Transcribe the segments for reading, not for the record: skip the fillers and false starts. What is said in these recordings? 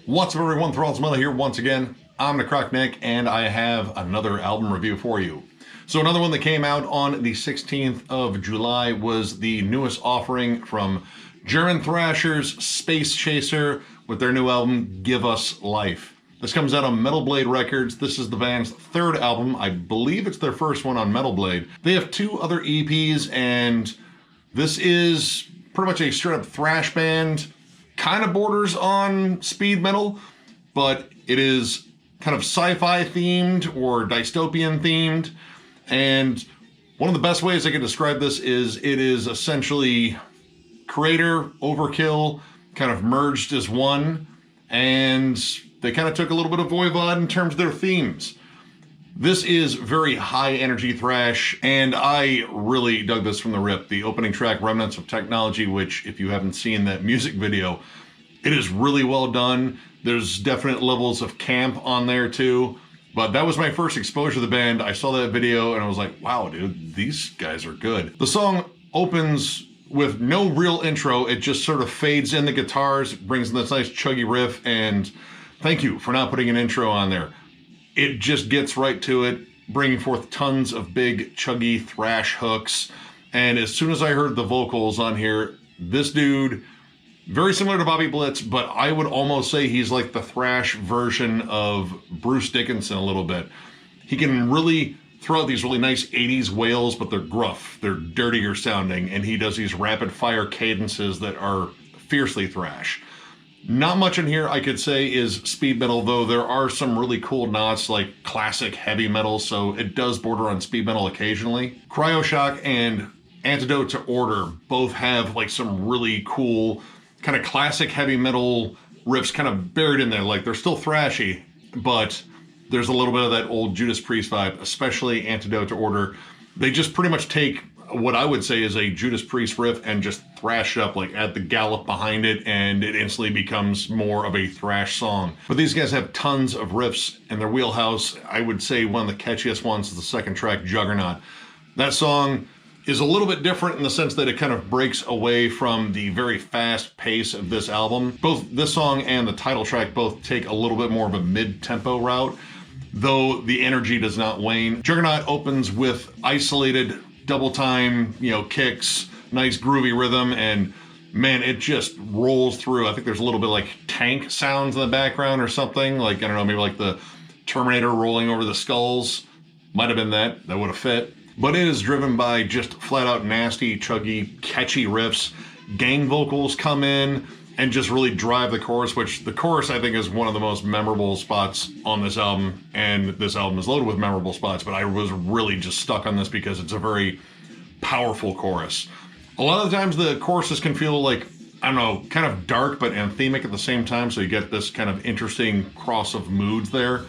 What's up everyone, Thralls here once again. I'm Necrotic Nick and I have another album review for you. So another one that came out on the 16th of July was the newest offering from German thrashers Space Chaser with their new album, Give Us Life. This comes out on Metal Blade Records. This is the band's third album. I believe it's their first one on Metal Blade. They have two other EPs and this is pretty much a straight up thrash band. Kind of borders on speed metal, but it is kind of sci-fi themed or dystopian themed. And one of the best ways I can describe this is it is essentially Creator, Overkill, kind of merged as one. And they kind of took a little bit of Voivod in terms of their themes. This is very high energy thrash, and I really dug this from the rip. The opening track, Remnants of Technology, which if you haven't seen that music video, it is really well done. There's definite levels of camp on there too, but that was my first exposure to the band. I saw that video and I was like, wow, dude, these guys are good. The song opens with no real intro. It just sort of fades in the guitars, brings in this nice chuggy riff, and thank you for not putting an intro on there. It just gets right to it, bringing forth tons of big, chuggy thrash hooks. And as soon as I heard the vocals on here, this dude, very similar to Bobby Blitz, but I would almost say he's like the thrash version of Bruce Dickinson a little bit. He can really throw out these really nice 80s wails, but they're gruff, they're dirtier sounding, and he does these rapid fire cadences that are fiercely thrash. Not much in here I could say is speed metal, though there are some really cool nods like classic heavy metal, so it does border on speed metal occasionally. Cryoshock and Antidote to Order both have like some really cool kind of classic heavy metal riffs kind of buried in there. Like they're still thrashy, but there's a little bit of that old Judas Priest vibe, especially Antidote to Order. They just pretty much take what I would say is a Judas Priest riff and just thrash it up, like add the gallop behind it, and it instantly becomes more of a thrash song. But these guys have tons of riffs in their wheelhouse. I would say one of the catchiest ones is the second track, Juggernaut. That song is a little bit different in the sense that it kind of breaks away from the very fast pace of this album. Both this song and the title track both take a little bit more of a mid-tempo route, though the energy does not wane. Juggernaut opens with isolated double time, kicks, nice groovy rhythm, and man, it just rolls through. I think there's a little bit like tank sounds in the background or something, like, I don't know, maybe like the Terminator rolling over the skulls. Might have been that would have fit. But it is driven by just flat out nasty, chuggy, catchy riffs. Gang vocals come in and just really drive the chorus, which the chorus I think is one of the most memorable spots on this album, and this album is loaded with memorable spots, but I was really just stuck on this because it's a very powerful chorus. A lot of the times the choruses can feel like, I don't know, kind of dark but anthemic at the same time, so you get this kind of interesting cross of moods there.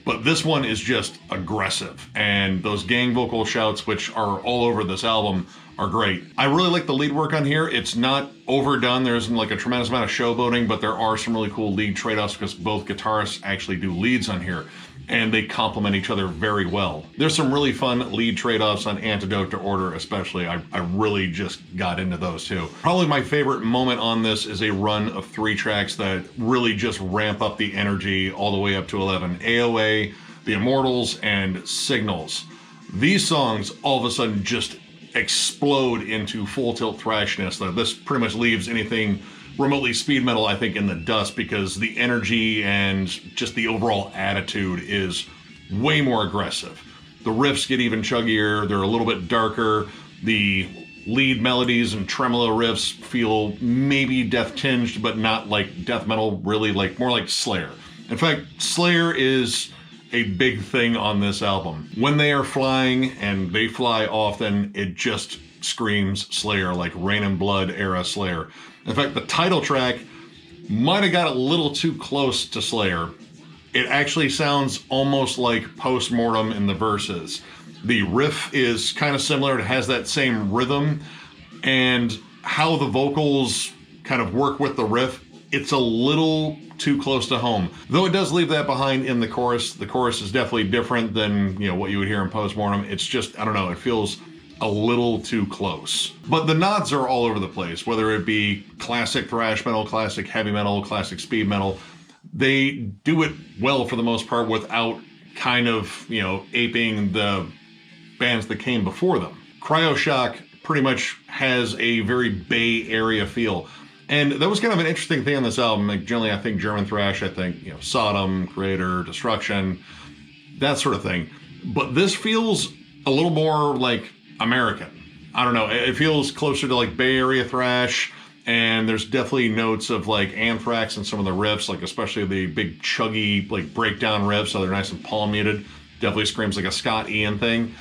But this one is just aggressive, and those gang vocal shouts, which are all over this album, are great. I really like the lead work on here. It's not overdone. There isn't like a tremendous amount of showboating, but there are some really cool lead trade-offs because both guitarists actually do leads on here, and they complement each other very well. There's some really fun lead trade-offs on Antidote to Order especially. I really just got into those too. Probably my favorite moment on this is a run of 3 tracks that really just ramp up the energy all the way up to 11. AOA, The Immortals, and Signals. These songs all of a sudden just explode into full tilt thrashness. This pretty much leaves anything remotely speed metal, I think, in the dust, because the energy and just the overall attitude is way more aggressive. The riffs get even chuggier, they're a little bit darker, the lead melodies and tremolo riffs feel maybe death tinged, but not like death metal, really like more like Slayer. In fact, Slayer is a big thing on this album. When they are flying, and they fly often, it just screams Slayer, like Rain and Blood era Slayer. In fact, the title track might have got a little too close to Slayer. It actually sounds almost like Postmortem in the verses. The riff is kind of similar, it has that same rhythm, and how the vocals kind of work with the riff, it's a little too close to home. Though it does leave that behind in the chorus. The chorus is definitely different than, what you would hear in Postmortem. It's just, I don't know, it feels a little too close. But the nods are all over the place, whether it be classic thrash metal, classic heavy metal, classic speed metal. they do it well for the most part without kind of, you know, aping the bands that came before them. Cryoshock pretty much has a very Bay Area feel. And that was kind of an interesting thing on this album. Like generally, I think German thrash, I think, you know, Sodom, Creator, Destruction, that sort of thing. But this feels a little more like American. I don't know. It feels closer to like Bay Area thrash. And there's definitely notes of like Anthrax and some of the riffs, like especially the big chuggy like breakdown riffs. So they're nice and palm muted. Definitely screams like a Scott Ian thing.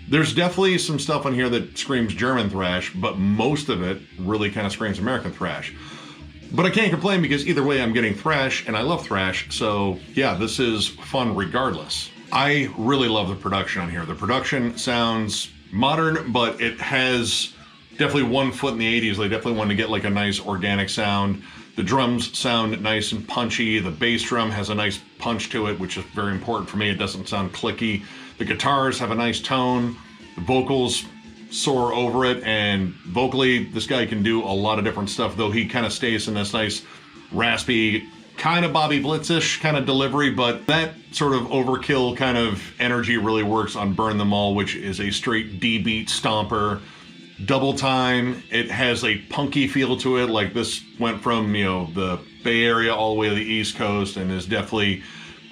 There's definitely some stuff on here that screams German thrash, but most of it really kind of screams American thrash. But I can't complain because either way I'm getting thrash, and I love thrash, so yeah, this is fun regardless. I really love the production on here. The production sounds modern, but it has definitely one foot in the 80s. They definitely wanted to get like a nice organic sound. The drums sound nice and punchy. The bass drum has a nice punch to it, which is very important for me. It doesn't sound clicky. The guitars have a nice tone. The vocals soar over it, and vocally, this guy can do a lot of different stuff, though he kind of stays in this nice, raspy, kind of Bobby Blitz-ish kind of delivery, but that sort of overkill kind of energy really works on Burn Them All, which is a straight D-beat stomper. Double Time, it has a punky feel to it, like this went from, you know, the Bay Area all the way to the East Coast, and is definitely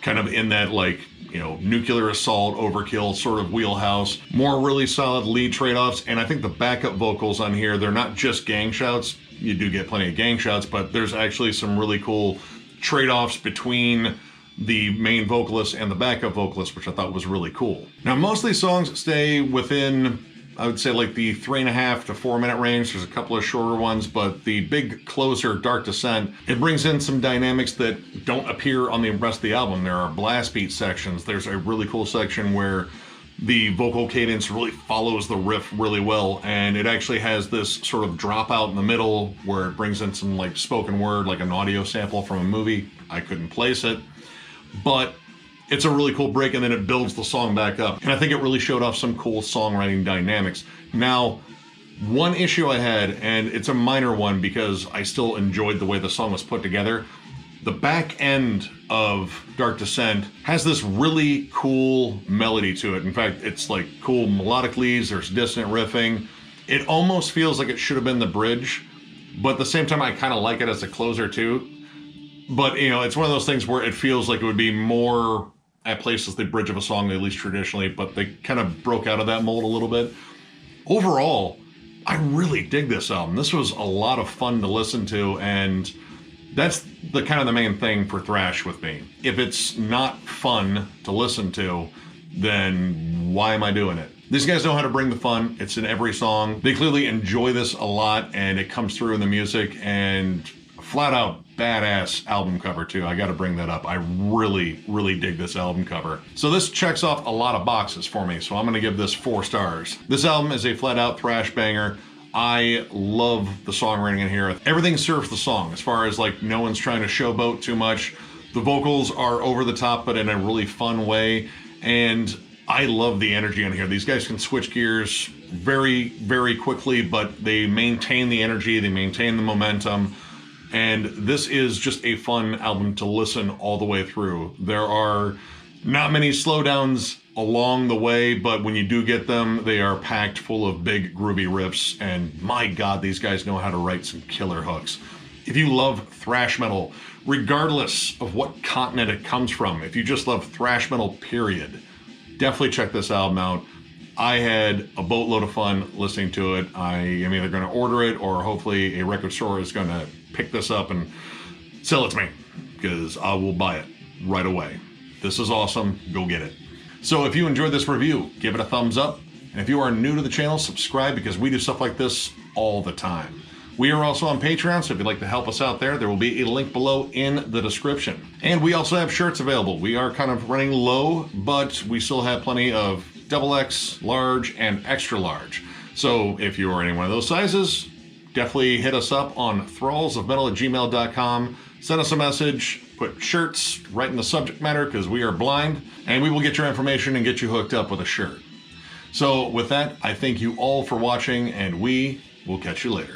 kind of in that, like, you know, nuclear assault, overkill sort of wheelhouse. More really solid lead trade-offs, and I think the backup vocals on here, they're not just gang shouts. You do get plenty of gang shouts, but there's actually some really cool trade-offs between the main vocalist and the backup vocalist, which I thought was really cool. Now, most of these songs stay within, I would say, like the 3.5 to 4 minute range. There's a couple of shorter ones, but the big closer, Dark Descent, it brings in some dynamics that don't appear on the rest of the album. There are blast beat sections. There's a really cool section where the vocal cadence really follows the riff really well, and it actually has this sort of dropout in the middle where it brings in some like spoken word, like an audio sample from a movie. I couldn't place it, but it's a really cool break, and then it builds the song back up. And I think it really showed off some cool songwriting dynamics. Now, one issue I had, and it's a minor one because I still enjoyed the way the song was put together. The back end of Dark Descent has this really cool melody to it. In fact, it's like cool melodic leads, there's dissonant riffing. It almost feels like it should have been the bridge, but at the same time, I kind of like it as a closer too. But, you know, it's one of those things where it feels like it would be more at places the bridge of a song, at least traditionally, but they kind of broke out of that mold a little bit. Overall, I really dig this album. This was a lot of fun to listen to, and that's the kind of the main thing for thrash with me. If it's not fun to listen to, then why am I doing it? These guys know how to bring the fun. It's in every song. They clearly enjoy this a lot, and it comes through in the music, and flat out badass album cover too. I got to bring that up. I really, really dig this album cover. So this checks off a lot of boxes for me, so I'm going to give this 4 stars. This album is a flat out thrash banger. I love the songwriting in here. Everything serves the song, as far as like no one's trying to showboat too much. The vocals are over the top, but in a really fun way. And I love the energy in here. These guys can switch gears very, very quickly, but they maintain the energy, they maintain the momentum. And this is just a fun album to listen all the way through. There are not many slowdowns along the way, but when you do get them, they are packed full of big groovy riffs, and my God, these guys know how to write some killer hooks. If you love thrash metal, regardless of what continent it comes from, if you just love thrash metal, period, definitely check this album out. I had a boatload of fun listening to it. I am either going to order it, or hopefully a record store is going to pick this up and sell it to me, because I will buy it right away. This is awesome. Go get it. So if you enjoyed this review, give it a thumbs up. And if you are new to the channel, subscribe, because we do stuff like this all the time. We are also on Patreon, so if you'd like to help us out there will be a link below in the description. And we also have shirts available. We are kind of running low, but we still have plenty of XXL, large, and extra large. So if you are any one of those sizes, definitely hit us up on thrallsofmetal@gmail.com. Send us a message, put shirts right in the subject matter, because we are blind, and we will get your information and get you hooked up with a shirt. So with that, I thank you all for watching, and we will catch you later.